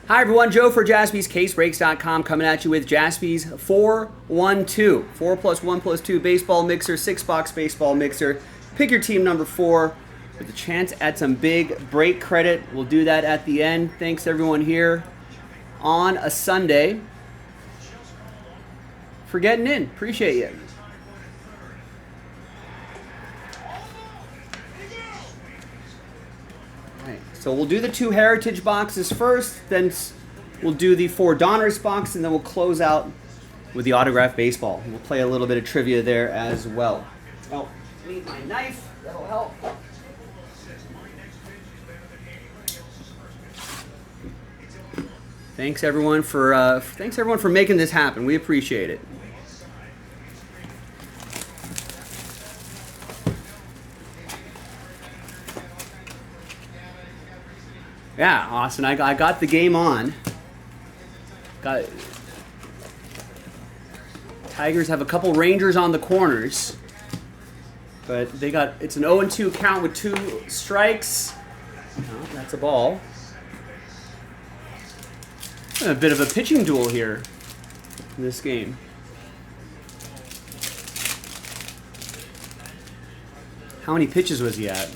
Hi everyone, Joe for Jaspy's CaseBreaks.com coming at you with Jaspy's 4-1-2. 4 plus 1 plus 2 baseball mixer, 6-box baseball mixer. Pick your team number 4 with a chance at some big break credit. We'll do that at the end. Thanks everyone here on a Sunday for getting in. Appreciate you. So we'll do the 2 Heritage boxes first, then we'll do the 4 Donruss box, and then we'll close out with the autographed baseball. We'll play a little bit of trivia there as well. Oh, I need my knife. That'll help. Thanks everyone for making this happen. We appreciate it. Yeah, Austin, I got the game on. Tigers have a couple Rangers on the corners, but it's an 0-2 count with 2 strikes. Oh, that's a ball. A bit of a pitching duel here in this game. How many pitches was he at?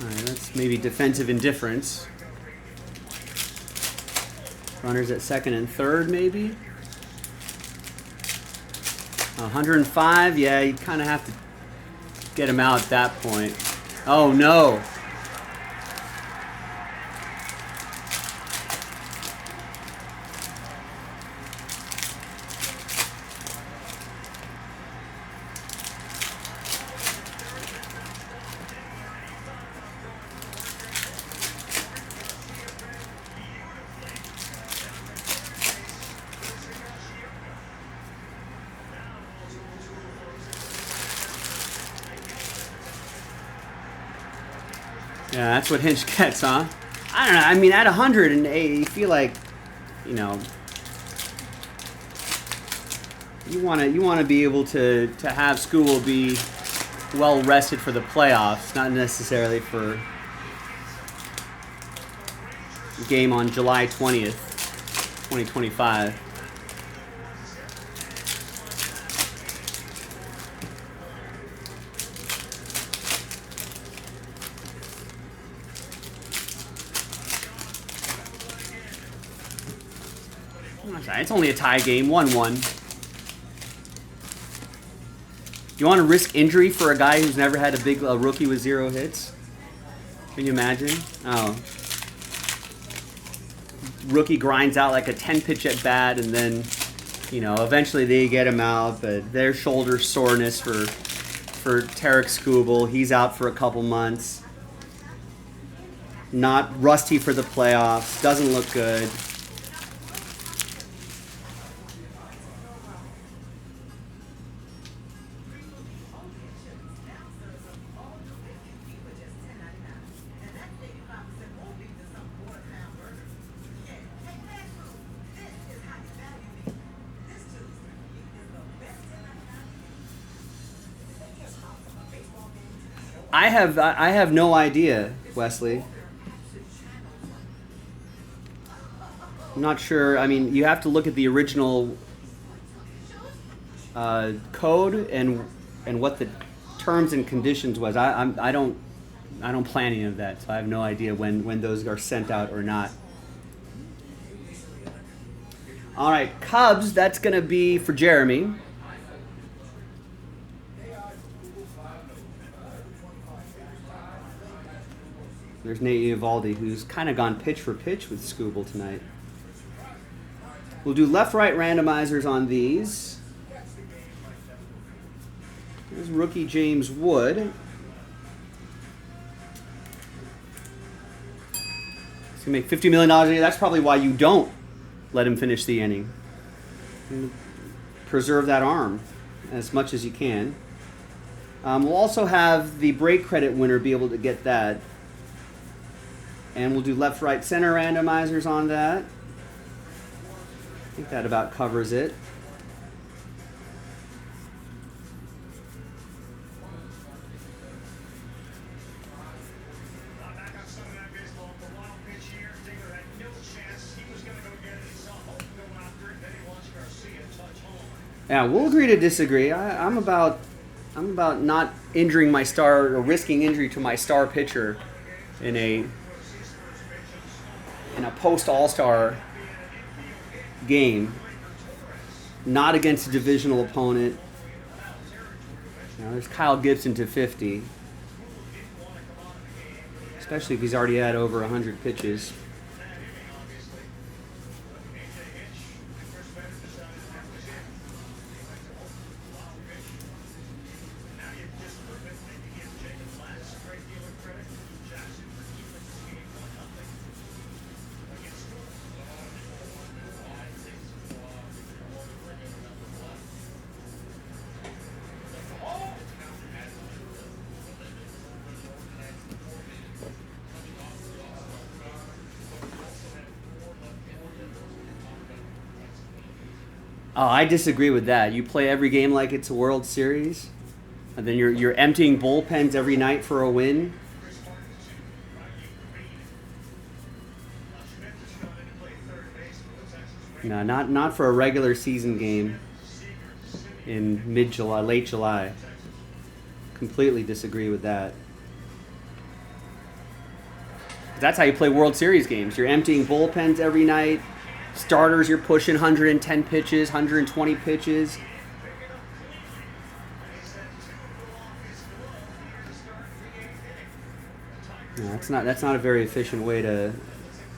Alright, that's maybe defensive indifference. Runners at second and third, maybe. 105, yeah, you kind of have to get him out at that point. Oh no! Yeah, that's what Hinch gets, huh? I don't know. I mean, at 108, you feel like, you want to be able to have Skubal be well rested for the playoffs, not necessarily for the game on July 20th, 2025. It's only a tie game, 1-1. You want to risk injury for a guy who's never had a big rookie with 0 hits? Can you imagine? Oh. Rookie grinds out like a 10-pitch at bat, and then, eventually they get him out, but their shoulder soreness for Tarek Skubal. He's out for a couple months. Not rusty for the playoffs. Doesn't look good. I have no idea, Wesley. I'm not sure. I mean, you have to look at the original code and what the terms and conditions was. I don't plan any of that, so I have no idea when those are sent out or not. All right, Cubs. That's gonna be for Jeremy. There's Nate Eovaldi, who's kind of gone pitch for pitch with Skubal tonight. We'll do left-right randomizers on these. There's rookie James Wood. He's going to make $50 million a year. That's probably why you don't let him finish the inning. Preserve that arm as much as you can. We'll also have the break credit winner be able to get that. And we'll do left, right, center randomizers on that. I think that about covers it. Yeah, we'll agree to disagree. I'm about not injuring my star or risking injury to my star pitcher in a post All-Star game, not against a divisional opponent. You know, there's Kyle Gibson to 50, especially if he's already had over 100 pitches. Oh, I disagree with that. You play every game like it's a World Series, and then you're emptying bullpens every night for a win. No, not for a regular season game in mid-July, late July. Completely disagree with that. That's how you play World Series games. You're emptying bullpens every night. Starters, you're pushing 110 pitches, 120 pitches. No, that's not a very efficient way to,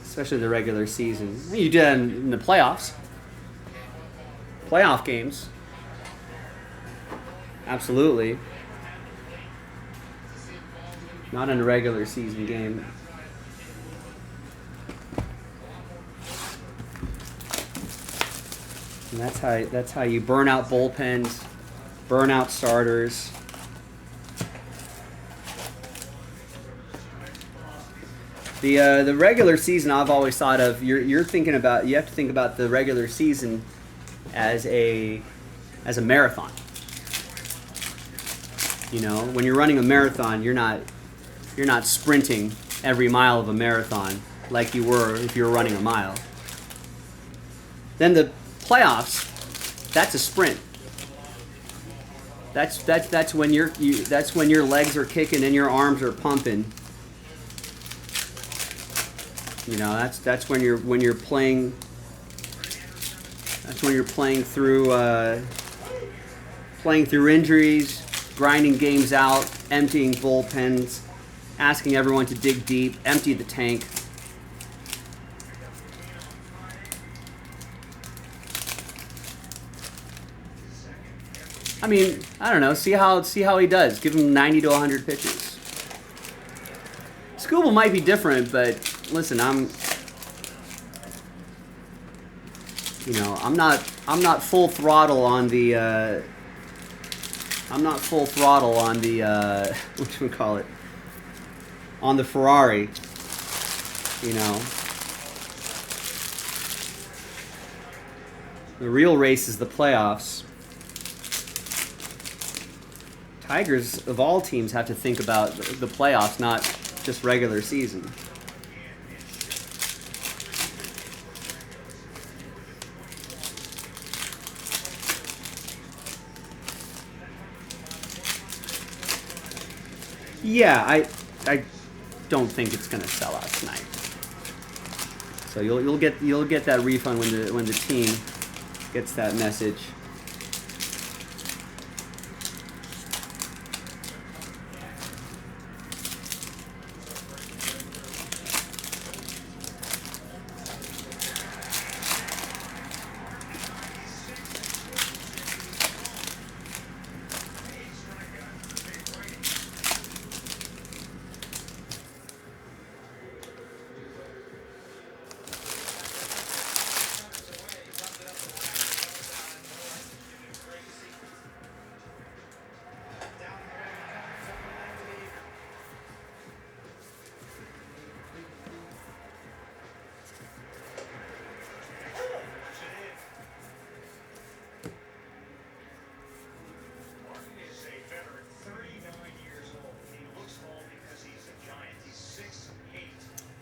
especially the regular season. You do that in the playoffs. Playoff games. Absolutely. Not in a regular season game. And that's how you burn out bullpens, burn out starters. The regular season, I've always thought of, you have to think about the regular season as a marathon. You know, when you're running a marathon, you're not sprinting every mile of a marathon like you were if you were running a mile. Then the playoffs, that's a sprint. That's when your legs are kicking and your arms are pumping. You know, that's when you're playing. That's when you're playing through injuries, grinding games out, emptying bullpens, asking everyone to dig deep, empty the tank. I mean, I don't know. See how he does. Give him 90 to 100 pitches. Scooble might be different, but listen, I'm not full throttle on the whatchamacallit, on the Ferrari, you know. The real race is the playoffs. Tigers, of all teams, have to think about the playoffs, not just regular season. Yeah, I don't think it's going to sell out tonight. So you'll get that refund when the team gets that message.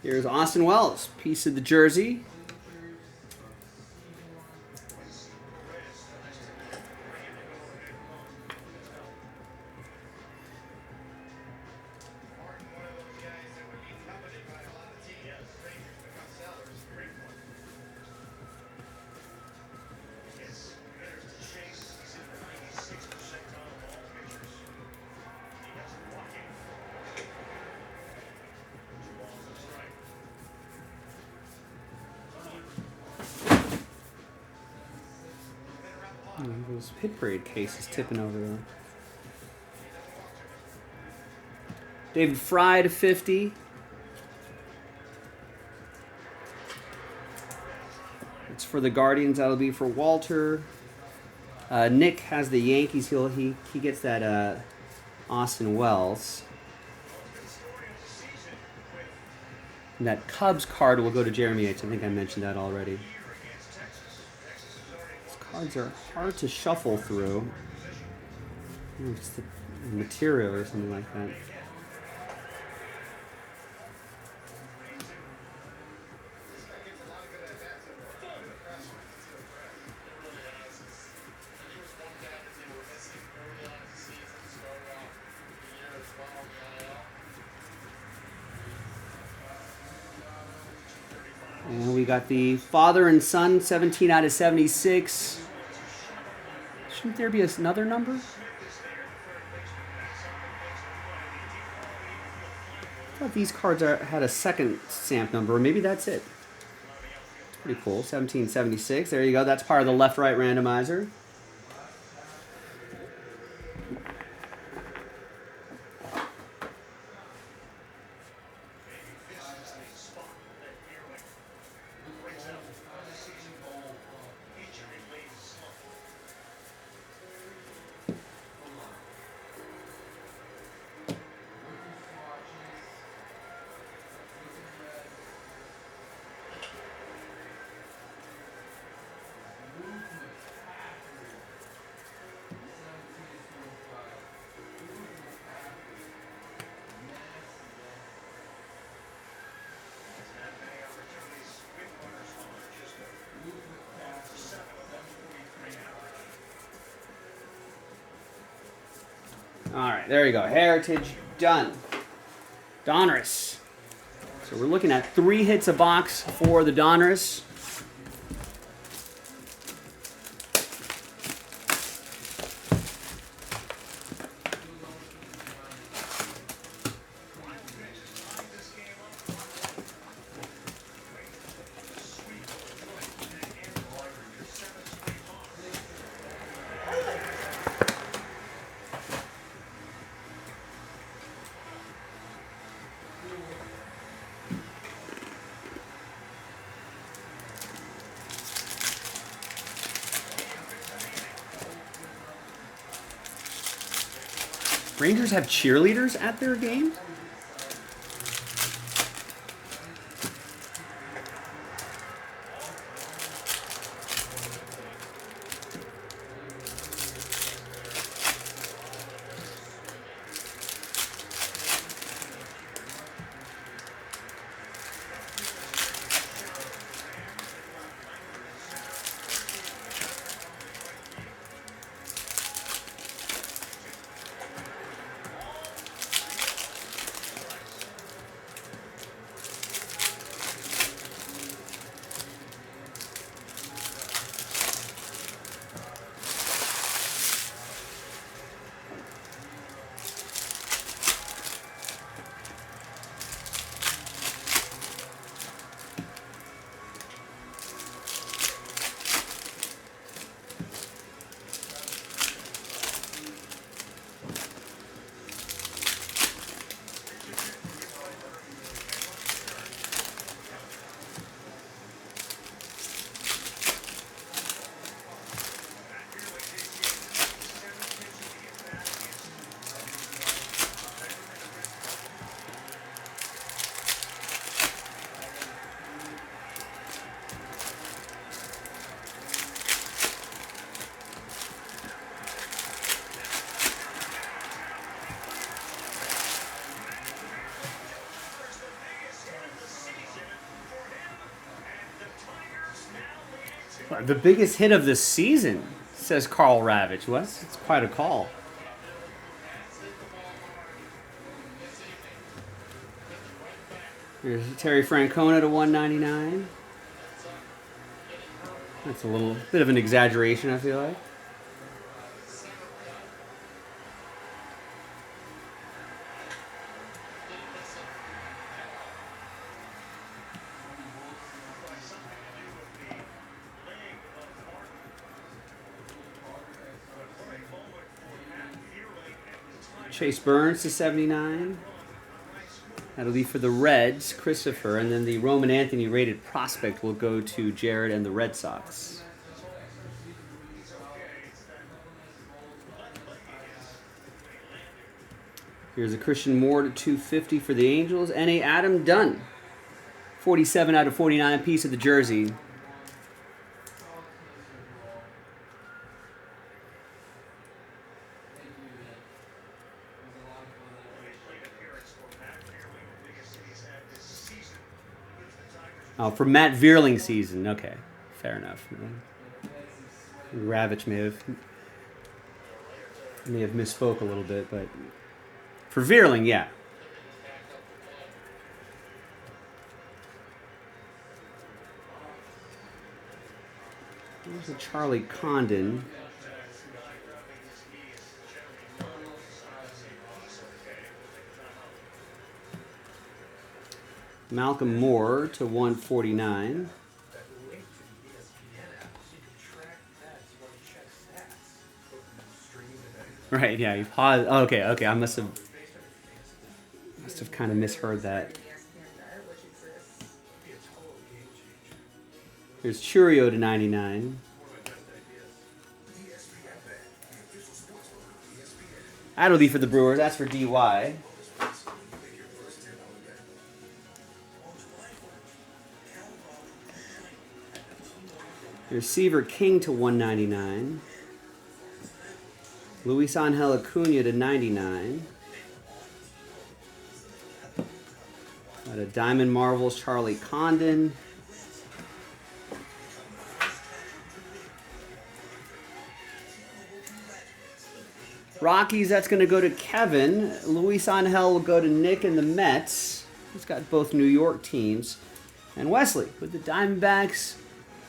Here's Austin Wells, piece of the jersey. This Hit Parade case is tipping over there. David Fry to 50. It's for the Guardians. That'll be for Walter. Nick has the Yankees. He gets that Austin Wells. And that Cubs card will go to Jeremy H. I think I mentioned that already. These cards are hard to shuffle through. It's the material or something like that. And we got the father and son, 17 out of 76. Shouldn't there be another number? I thought these cards had a second stamp number. Maybe that's it. It's pretty cool. 1776. There you go. That's part of the left-right randomizer. All right, there you go. Heritage done. Donruss. So we're looking at 3 hits a box for the Donruss. Rangers have cheerleaders at their games? The biggest hit of the season, says Carl Ravitch. Well, it's quite a call. Here's Terry Francona to 199. That's a little bit of an exaggeration, I feel like. Chase Burns to 79. That'll be for the Reds, Christopher, and then the Roman Anthony rated prospect will go to Jared and the Red Sox. Here's a Christian Moore to 250 for the Angels, and a Adam Dunn, 47 out of 49 piece of the jersey. Oh, for Matt Vierling season. Okay, fair enough. Ravitch may have misspoke a little bit, but for Vierling, yeah. There's a Charlie Condon. Malcolm Moore to 149. Right, yeah, you paused. Oh, okay, I must have kind of misheard that. Here's Churio to 99. That'll be for the Brewers. That's for DY. Here's Seaver King to 199. Luis Angel Acuna to 99. Got a Diamond Marvels Charlie Condon. Rockies, that's going to go to Kevin. Luis Angel will go to Nick and the Mets. He's got both New York teams. And Wesley with the Diamondbacks.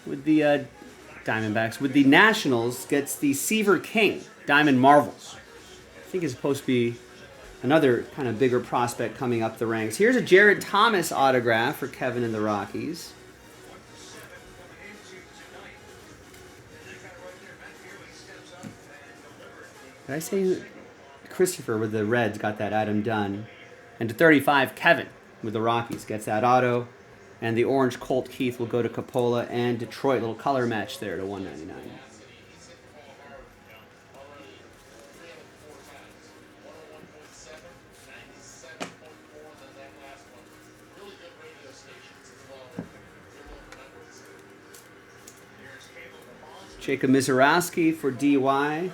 With the Nationals, gets the Seaver King Diamond Marvels. I think it's supposed to be another kind of bigger prospect coming up the ranks. Here's a Jared Thomas autograph for Kevin and the Rockies. Did I say Christopher with the Reds got that Adam Dunn? And to 35, Kevin with the Rockies gets that auto. And the orange Colt Keith will go to Coppola and Detroit. Little color match there to 199. Jacob Mizorowski for DY.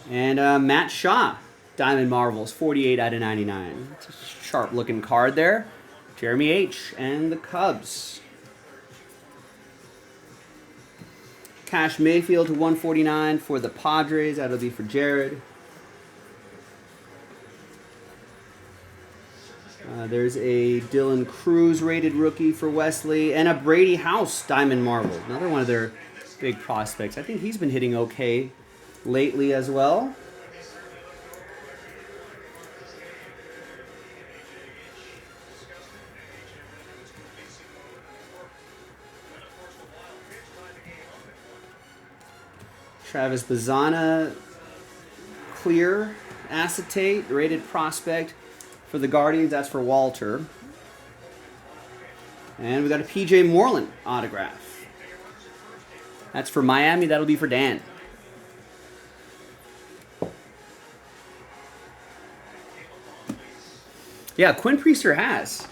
And Matt Shaw, Diamond Marvels, 48 out of 99. It's a sharp-looking card there. Jeremy H. and the Cubs. Cash Mayfield to 149 for the Padres. That'll be for Jared. There's a Dylan Cruz rated rookie for Wesley. And a Brady House Diamond Marvel. Another one of their big prospects. I think he's been hitting okay lately as well. Travis Bazana, clear acetate, rated prospect for the Guardians. That's for Walter. And we got a PJ Moreland autograph. That's for Miami. That'll be for Dan. Yeah, Quinn Priester has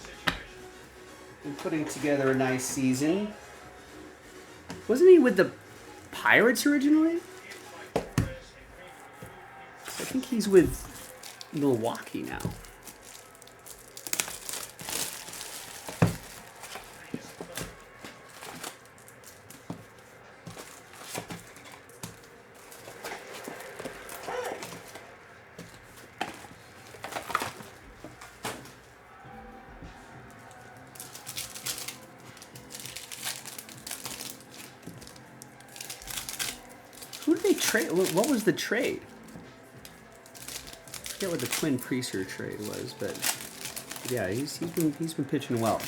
been putting together a nice season. Wasn't he with the Pirates originally? I think he's with Milwaukee now. Who did they trade? What was the trade? I forget what the Quinn Priester trade was, but yeah, he's been pitching well.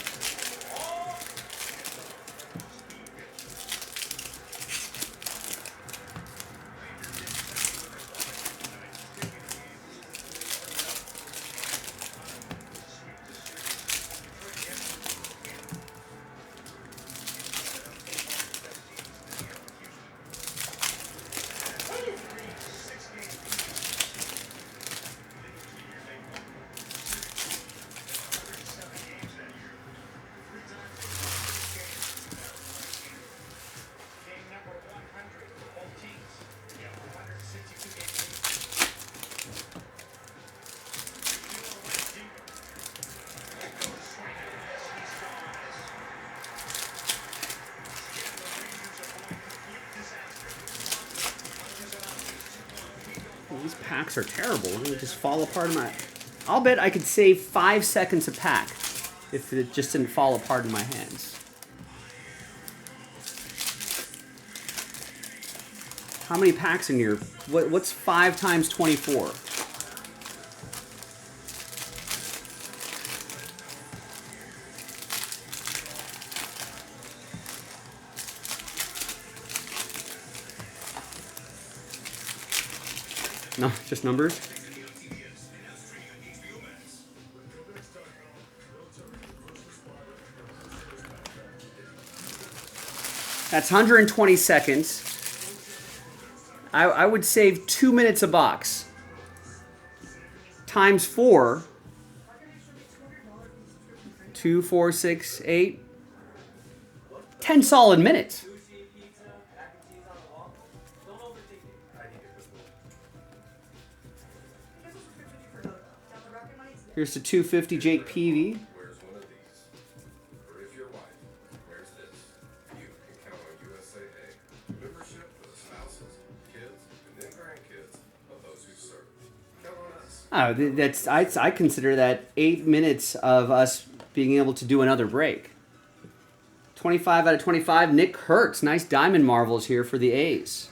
packs are terrible. They just fall apart in my... I'll bet I could save 5 seconds a pack if it just didn't fall apart in my hands. How many packs in here? What's 5 times 24? No, just numbers. That's 120 seconds. I would save 2 minutes a box. Times 4. 2, 4, 6, 8. 10 solid minutes. Here's the 250 Jake Peavy. Where's one of these? Or if your wife wears this, you can count on USAA membership for the spouses, kids, and then grandkids of those who serve. Count on us. I consider that 8 minutes of us being able to do another break. 25 out of 25. Nick Kurtz. Nice diamond marvels here for the A's.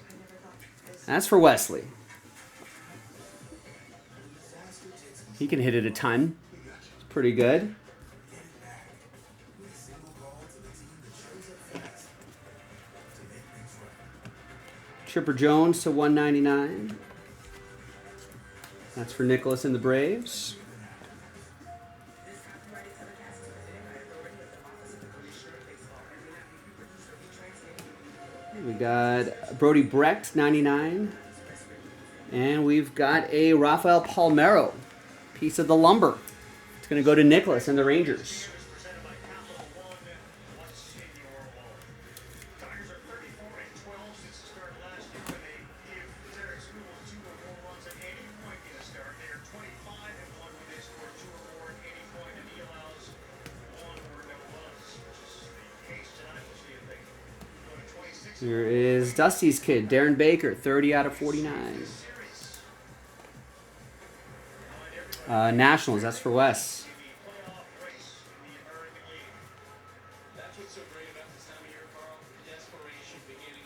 That's for Wesley. He can hit it a ton. It's pretty good. Chipper Jones to 199. That's for Nicholas and the Braves. We got Brody Brecht, 99. And we've got a Rafael Palmeiro. Piece of the lumber. It's going to go to Nicholas and the Rangers. Here is Dusty's kid, Darren Baker, 30 out of 49. Nationals, that's for Wes.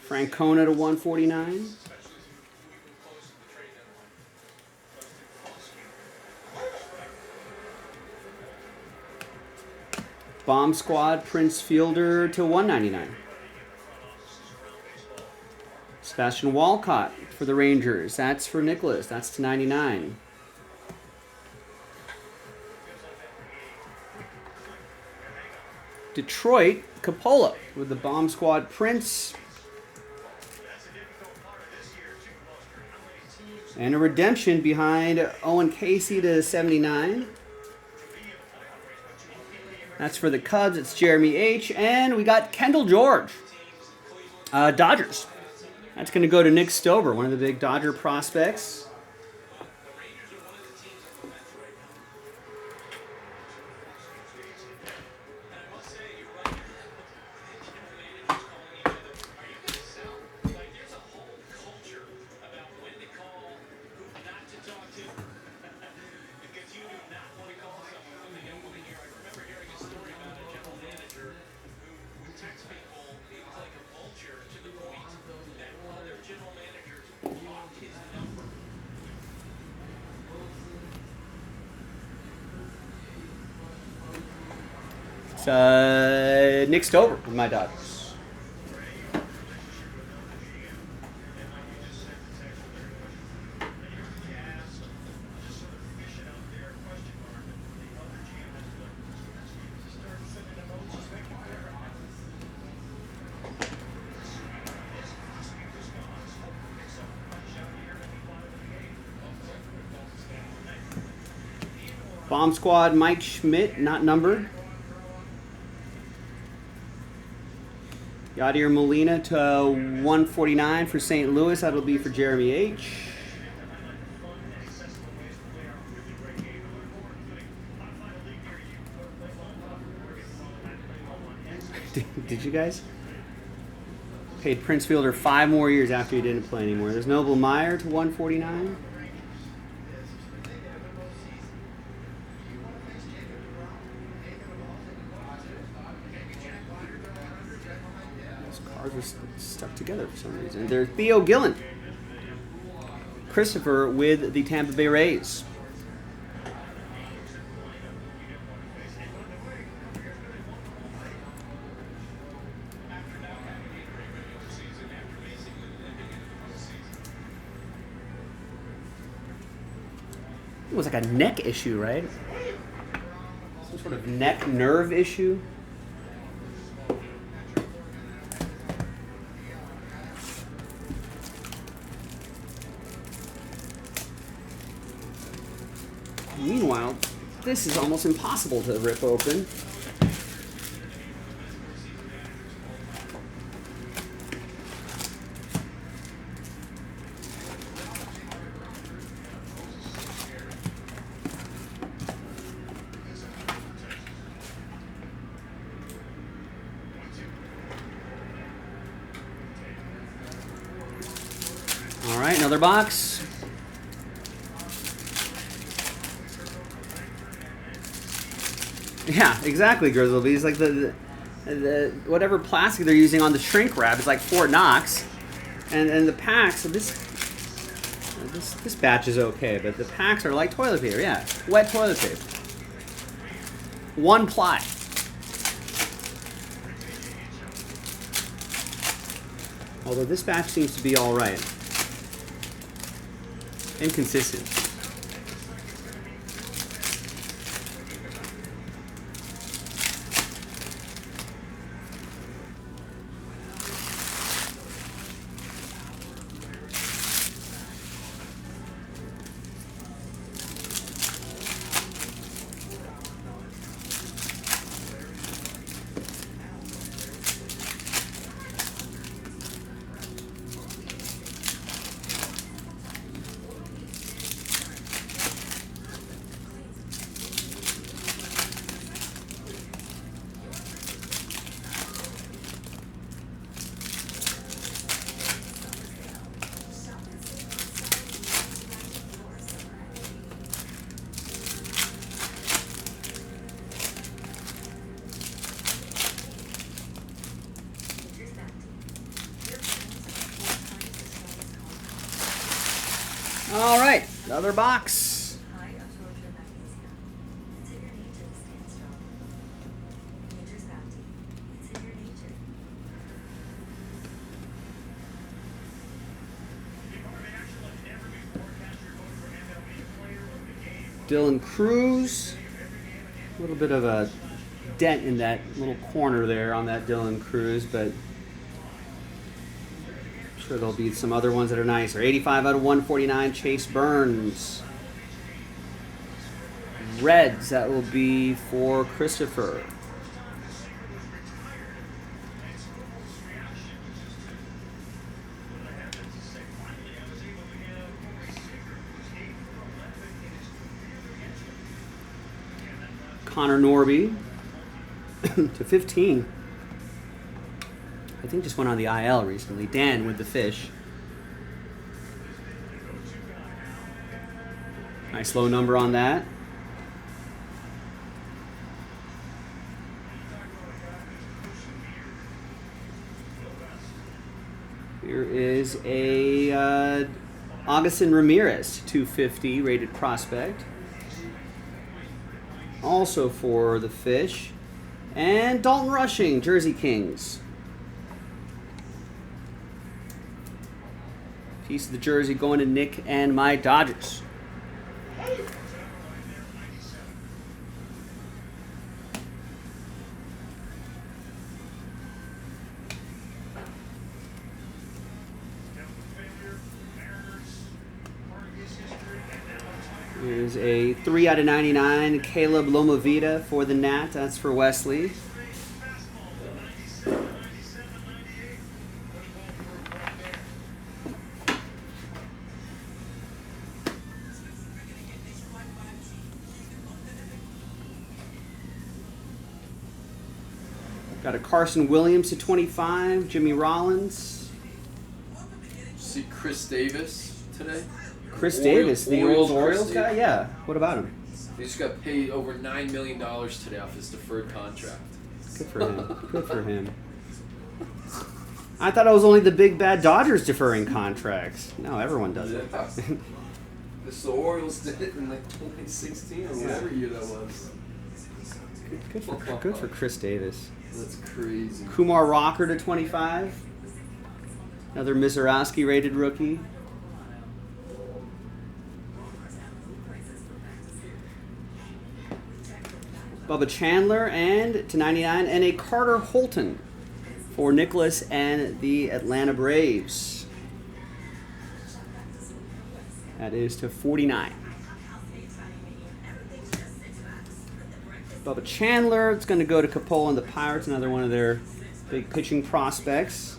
Francona to 149. Bomb Squad, Prince Fielder to 199. Sebastian Walcott for the Rangers. That's for Nicholas. That's to 99. Detroit, Coppola with the Bomb Squad Prince. And a redemption behind Owen Casey to 79. That's for the Cubs. It's Jeremy H. And we got Kendall George. Dodgers. That's going to go to Nick Stover, one of the big Dodger prospects. Nick Stover with my Dodgers. Bomb Squad, Mike Schmidt, not numbered. Yadier Molina to 149 for St. Louis. That'll be for Jeremy H. Did you guys? Paid Prince Fielder 5 more years after he didn't play anymore. There's Noble Meyer to 149. Cards are stuck together for some reason. There's Theo Gillen. Christopher with the Tampa Bay Rays. It was like a neck issue, right? Some sort of neck nerve issue. Meanwhile, this is almost impossible to rip open. All right, another box. Yeah, exactly, Grizzlebees. Like the whatever plastic they're using on the shrink wrap is like Fort Knox, and the packs. So this batch is okay, but the packs are like toilet paper. Yeah, wet toilet paper. One ply. Although this batch seems to be all right. Inconsistent. All right, another box. Dylan Cruz. A little bit of a dent in that little corner there on that Dylan Cruz, but sure there'll be some other ones that are nicer. 85 out of 149, Chase Burns. Reds, that will be for Christopher. Connor Norby to 15. I think just went on the IL recently. Dan with the fish. Nice low number on that. Here is a Augustin Ramirez 250 rated prospect. Also for the fish. And Dalton Rushing, Jersey Kings. Piece of the jersey going to Nick and my Dodgers. Here's a 3 out of 99 Caleb Lomavita for the Nat. That's for Wesley. Got a Carson Williams to 25, Jimmy Rollins. See Chris Davis today? Chris Davis, the old Orioles guy? Yeah. What about him? He just got paid over $9 million today off his deferred contract. Good for him. Good for him. I thought it was only the big bad Dodgers deferring contracts. No, everyone does it. Yeah. The Orioles did it in like 2016 or whatever year that was. Good for Chris Davis. That's crazy. Kumar Rocker to 25. Another Mizorowski rated rookie. Bubba Chandler and to 99, and a Carter Holton for Nicholas and the Atlanta Braves. That is to 49. Bubba Chandler, it's going to go to Capola and the Pirates, another one of their big pitching prospects.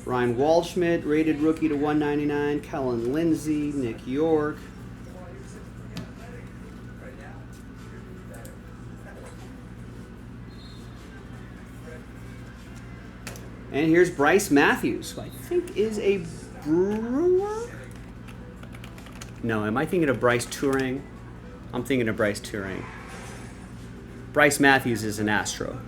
Ryan Waldschmidt, rated rookie to 199. Kellen Lindsey, Nick York. And here's Bryce Matthews, who I think is a Brewer? No, am I thinking of Bryce Turing? I'm thinking of Bryce Turing. Bryce Matthews is an Astro.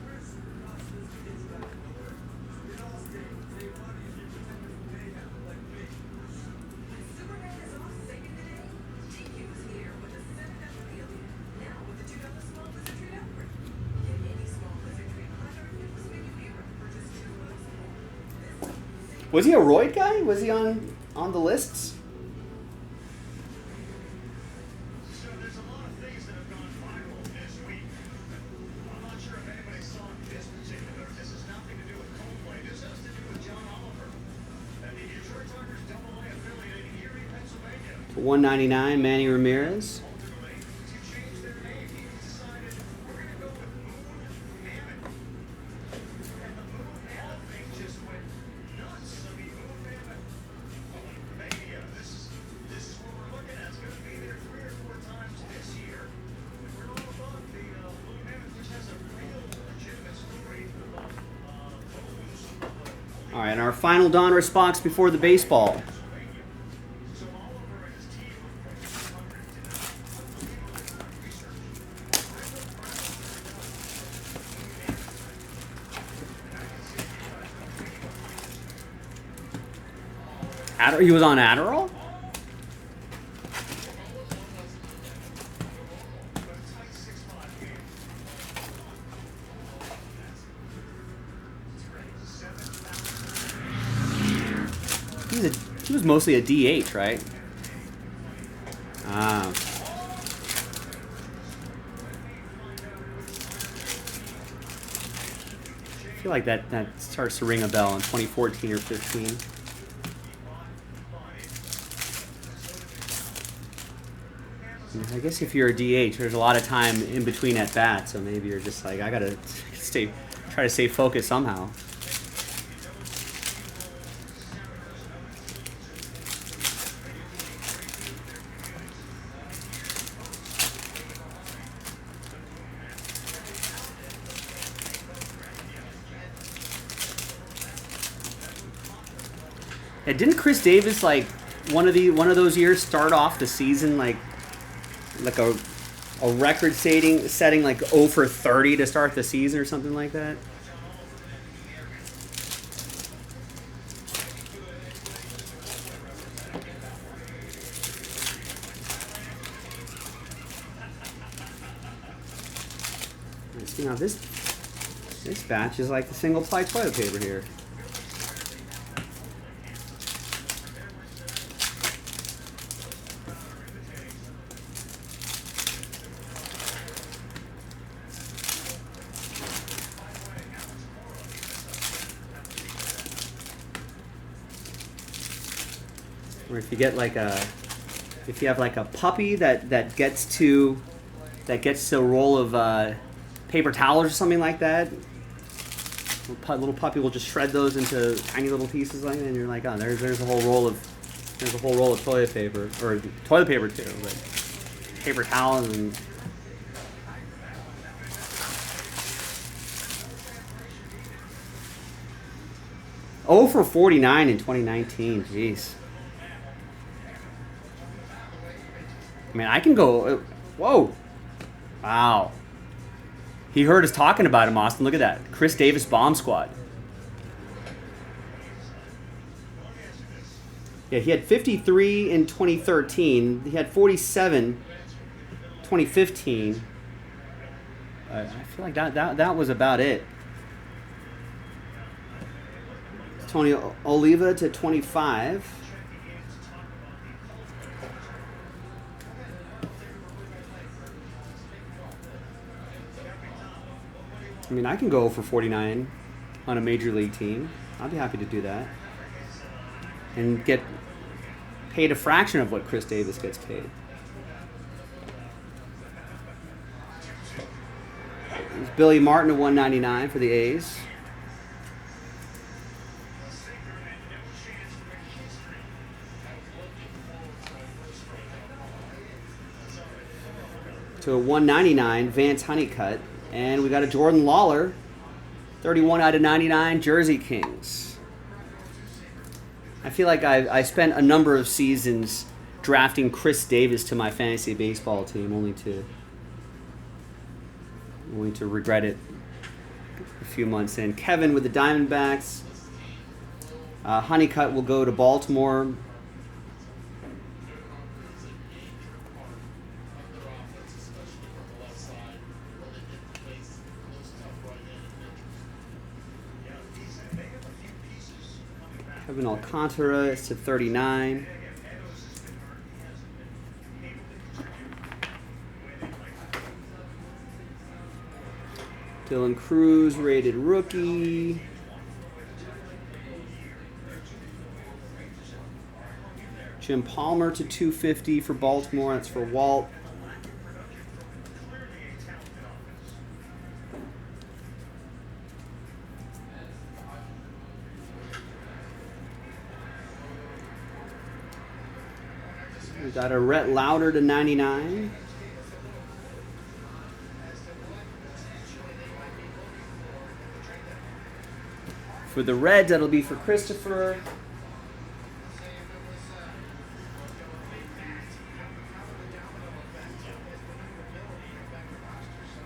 Was he a Royd guy? Was he on the lists? So there's a lot of things that have gone viral this week. I'm not sure if anybody saw this particular. This has nothing to do with Coldplay. This has to do with John Oliver and the Detroit Tigers AA affiliate in Erie, Pennsylvania. 199, Manny Ramirez. Ultimately, to change their name, he decided we're going to go with Moon Mammoth. And the Moon Mammoth thing just went nuts. I mean, Moon Mammoth mania. This is what we're looking at. It's going to be there 3 or 4 times this year. We're all about the Moon Mammoth, which has a real legitimate story about bones. All right, our final Donruss box before the baseball. So Oliver and his team He was on Adderall? He was mostly a DH, right? Ah. I feel like that starts to ring a bell in 2014 or 15. I guess if you're a DH, there's a lot of time in between at bats, so maybe you're just like, I gotta try to stay focused somehow. Yeah, didn't Chris Davis like one of those years start off the season like a record setting like 0 for 30 to start the season or something like that? See, now this batch is like the single ply toilet paper here. Or if you get like if you have like a puppy that gets to a roll of paper towels or something like that, little puppy will just shred those into tiny little pieces like that, and you're like, oh, there's a whole roll of toilet paper, or toilet paper too, but paper towels and. Oh for 49 in 2019, jeez. I mean, I can go. Whoa, wow. He heard us talking about him, Austin. Look at that. Chris Davis bomb squad. Yeah, he had 53 in 2013. He had 47 2015. I feel like that was about it. Tony Oliva to 25. I mean, I can go for 49 on a major league team. I'll be happy to do that. And get paid a fraction of what Chris Davis gets paid. There's Billy Martin to 199 for the A's. To a 199, Vance Honeycutt. And we got a Jordan Lawler, 31 out of 99, Jersey Kings. I feel like I spent a number of seasons drafting Chris Davis to my fantasy baseball team, only to regret it a few months in. Kevin with the Diamondbacks. Honeycutt will go to Baltimore. Kevin Alcantara is to 39. Dylan Cruz, rated rookie. Jim Palmer to 250 for Baltimore. That's for Walt. We got a Rhett Lauder to 99. For the Reds, that'll be for Christopher.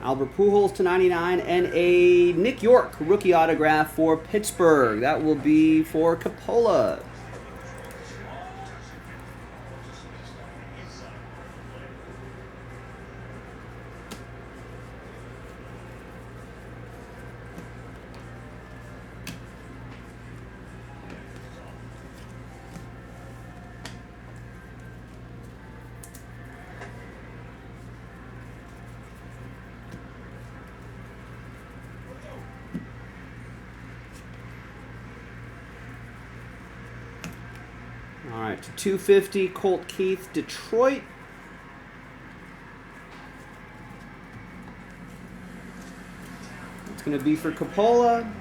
Albert Pujols to 99, and a Nick York rookie autograph for Pittsburgh. That will be for Coppola. All right, to 250, Colt Keith, Detroit. It's going to be for Coppola.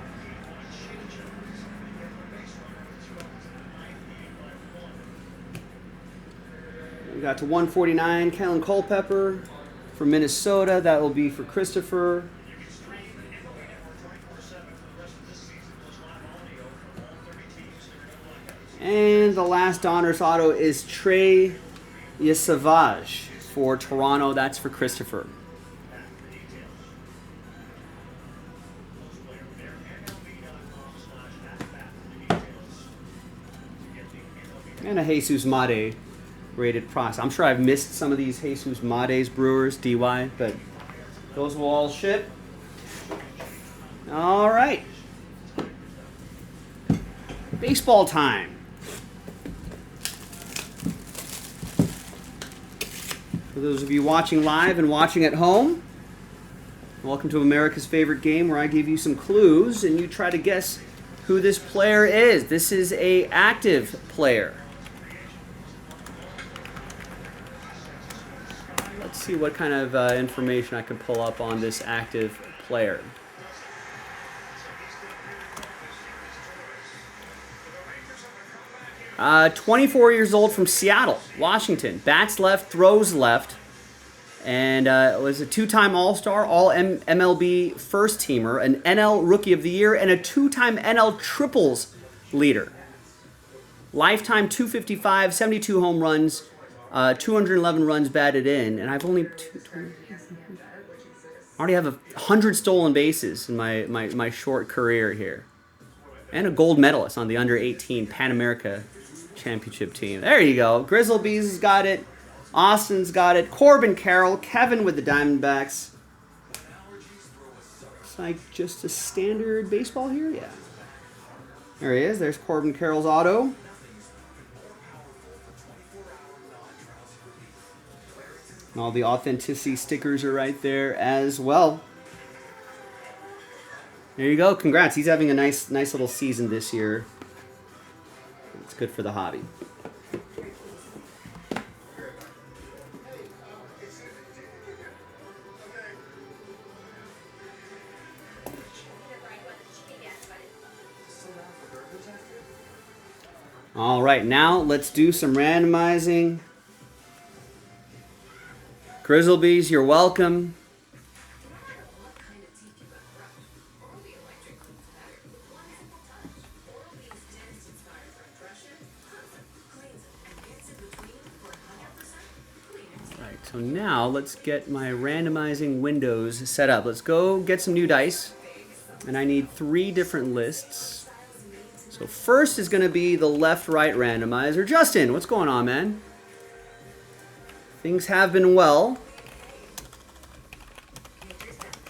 We got to 149, Kellen Culpepper for Minnesota. That will be for Christopher. And the last honors auto is Trey Yesavage for Toronto. That's for Christopher. And a Jesus Made rated process. I'm sure I've missed some of these Jesus Mades Brewers, DY, but those will all ship. All right. Baseball time. For those of you watching live and watching at home, welcome to America's favorite game, where I give you some clues and you try to guess who this player is. This is an active player. Let's see what kind of information I can pull up on this active player. 24 years old, from Seattle, Washington. Bats left, throws left, and was a two-time All-Star, All-MLB first-teamer, an NL Rookie of the Year, and a two-time NL Triples leader. Lifetime 255, 72 home runs, 211 runs batted in, and I've only I already have 100 stolen bases in my short career here. And a gold medalist on the under-18 Pan America Championship team. There you go. Grizzlebees got it. Austin's got it. Corbin Carroll. Kevin with the Diamondbacks. Looks like just a standard baseball here. Yeah. There he is. There's Corbin Carroll's auto. And all the authenticity stickers are right there as well. There you go. Congrats. He's having a nice little season this year. It's good for the hobby. All right, now let's do some randomizing. Grizzlebees, you're welcome. Alright, so now let's get my randomizing windows set up. Let's go get some new dice. And I need 3 different lists. So first is going to be the left-right randomizer. Justin, what's going on, man? Things have been well.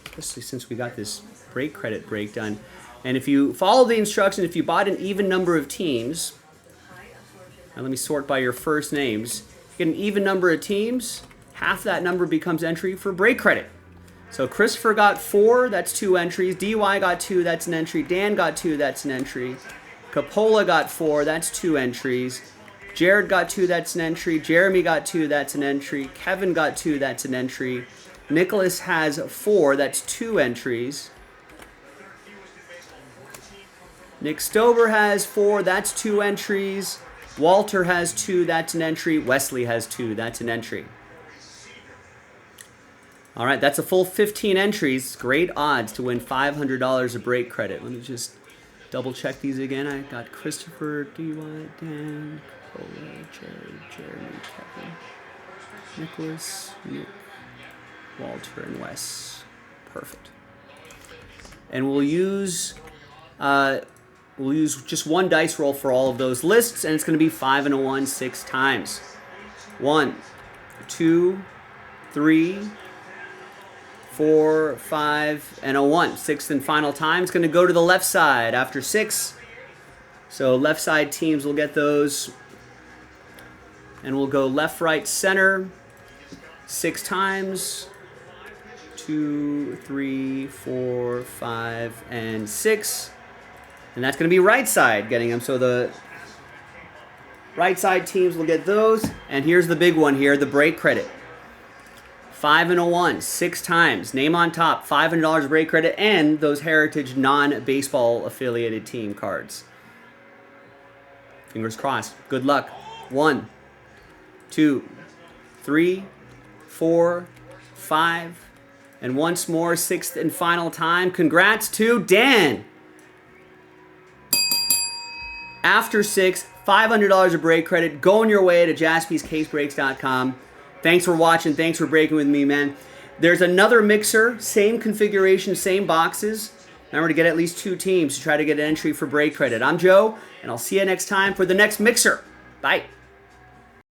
Especially since we got this break credit break done. And if you follow the instructions, if you bought an even number of teams, and let me sort by your first names, you get an even number of teams, half that number becomes entry for break credit. So Christopher got 4, that's 2 entries. DY got 2, that's an entry. Dan got 2, that's an entry. Capola got 4, that's 2 entries. Jared got 2, that's an entry. Jeremy got 2, that's an entry. Kevin got 2, that's an entry. Nicholas has 4, that's 2 entries. Nick Stober has 4, that's 2 entries. Walter has 2, that's an entry. Wesley has 2, that's an entry. All right, that's a full 15 entries. Great odds to win $500 of break credit. Let me just double check these again. I got Christopher, DY, Dan, Capola, Jared, Jeremy, Kevin, Nicholas, Nick, Walter, and Wes. Perfect. And we'll use just one dice roll for all of those lists, and it's going to be 5 and a 1 6 times. 1, 2, 3, 4, 5, and a 1. 6th and final time. It's going to go to the left side after 6. So left side teams will get those. And we'll go left, right, center 6 times. 2, 3, 4, 5, and 6. And that's going to be right side getting them. So the right side teams will get those. And here's the big one here, the break credit. 5 and a 1, 6 times. Name on top, $500 break credit, and those Heritage non-baseball affiliated team cards. Fingers crossed. Good luck. 1, 2, 3, 4, 5, and once more, 6th and final time. Congrats to Dan. After 6, $500 of break credit going your way to jaspyscasebreaks.com. Thanks for watching. Thanks for breaking with me, man. There's another mixer, same configuration, same boxes. Remember to get at least 2 teams to try to get an entry for break credit. I'm Joe, and I'll see you next time for the next mixer. Bye.